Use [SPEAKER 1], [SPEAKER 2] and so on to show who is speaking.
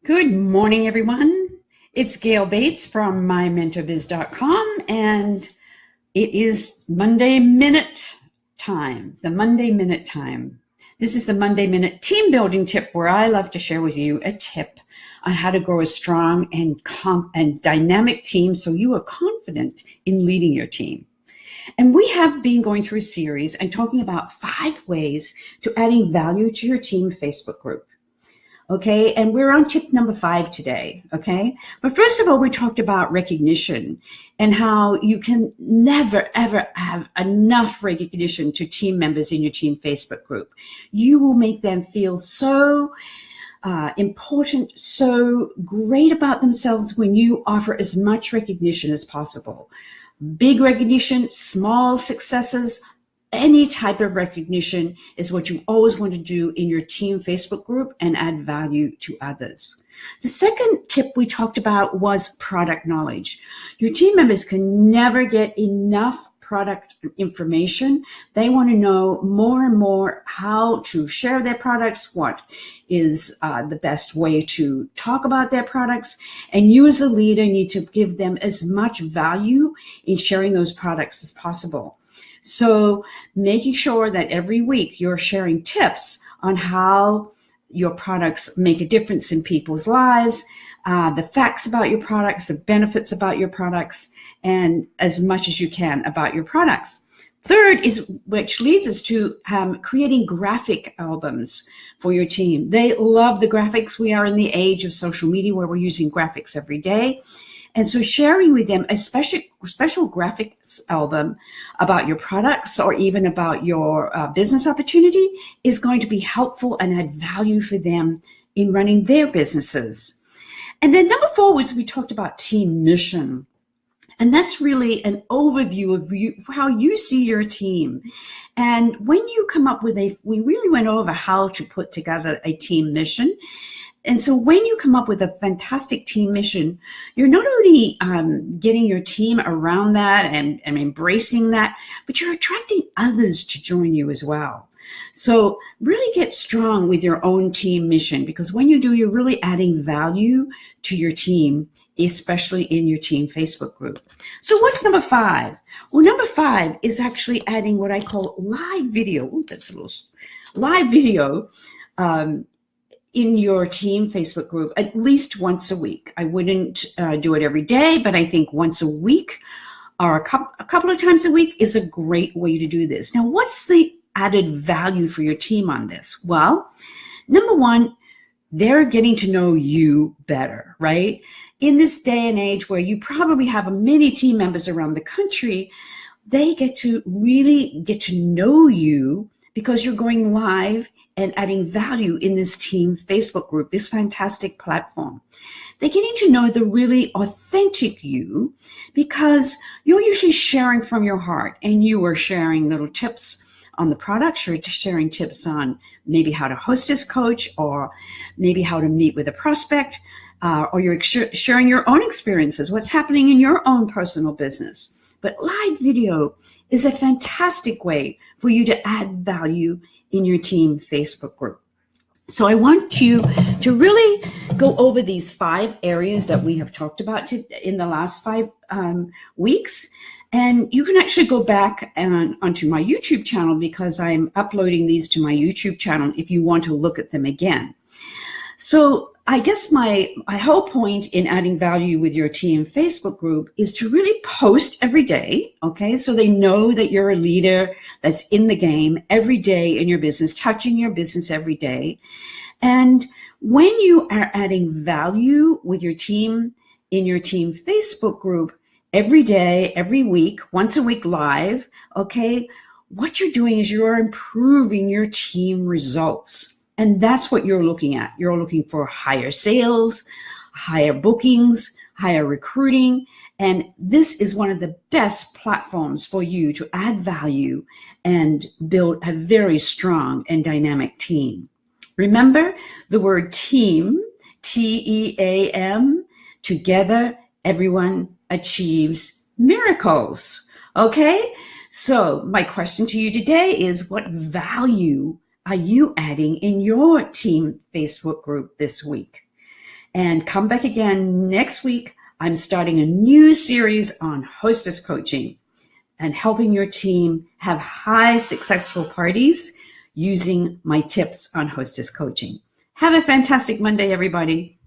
[SPEAKER 1] Good morning, everyone. It's Gail Bates from mymentorbiz.com, and it is Monday Minute time, the Monday Minute time. This is the Monday Minute team building tip where I love to share with you a tip on how to grow a strong and dynamic team so you are confident in leading your team. And we have been going through a series and talking about 5 ways to adding value to your team Facebook group. Okay, and we're on tip number 5 today, okay? But first of all, we talked about recognition and how you can never, ever have enough recognition to team members in your team Facebook group. You will make them feel so important, so great about themselves when you offer as much recognition as possible. Big recognition, small successes, any type of recognition is what you always want to do in your team Facebook group and add value to others. The second tip we talked about was product knowledge. Your team members can never get enough product information. They want to know more and more how to share their products, what is the best way to talk about their products. And you as a leader need to give them as much value in sharing those products as possible. So making sure that every week you're sharing tips on how your products make a difference in people's lives, the facts about your products, the benefits about your products, and as much as you can about your products. Third is, which leads us to creating graphic albums for your team. They love the graphics. We are in the age of social media where we're using graphics every day. And so sharing with them a special graphics album about your products or even about your business opportunity is going to be helpful and add value for them in running their businesses. And then number 4 was we talked about team mission. And that's really an overview of how you see your team. And when you come up with we really went over how to put together a team mission. And so when you come up with a fantastic team mission, you're not only getting your team around that and embracing that, but you're attracting others to join you as well. So really get strong with your own team mission, because when you do, you're really adding value to your team, especially in your team Facebook group. So what's number 5? Well, number 5 is actually adding what I call live video. Ooh, that's a little live video in your team Facebook group at least once a week. I wouldn't do it every day, but I think once a week or a couple of times a week is a great way to do this. Now, what's the added value for your team on this? Well, number 1, they're getting to know you better, right? In this day and age where you probably have many team members around the country, they get to really get to know you because you're going live and adding value in this team Facebook group, this fantastic platform. They're getting to know the really authentic you because you're usually sharing from your heart, and you are sharing little tips on the products. You're sharing tips on maybe how to hostess coach, or maybe how to meet with a prospect, or you're sharing your own experiences, what's happening in your own personal business. But live video is a fantastic way for you to add value in your team Facebook group. So I want you to really go over these 5 areas that we have talked about in the last 5 weeks. And you can actually go back onto my YouTube channel, because I'm uploading these to my YouTube channel if you want to look at them again. So I guess my whole point in adding value with your team Facebook group is to really post every day, okay? So they know that you're a leader that's in the game every day in your business, touching your business every day. And when you are adding value with your team in your team Facebook group every day, every week, once a week live, okay, what you're doing is you're improving your team results. And that's what you're looking at. You're looking for higher sales, higher bookings, higher recruiting. And this is one of the best platforms for you to add value and build a very strong and dynamic team. Remember the word team, T-E-A-M, together everyone achieves miracles. Okay? So my question to you today is, what value are you adding in your team Facebook group this week? And come back again next week. I'm starting a new series on hostess coaching and helping your team have high successful parties using my tips on hostess coaching. Have a fantastic Monday, everybody.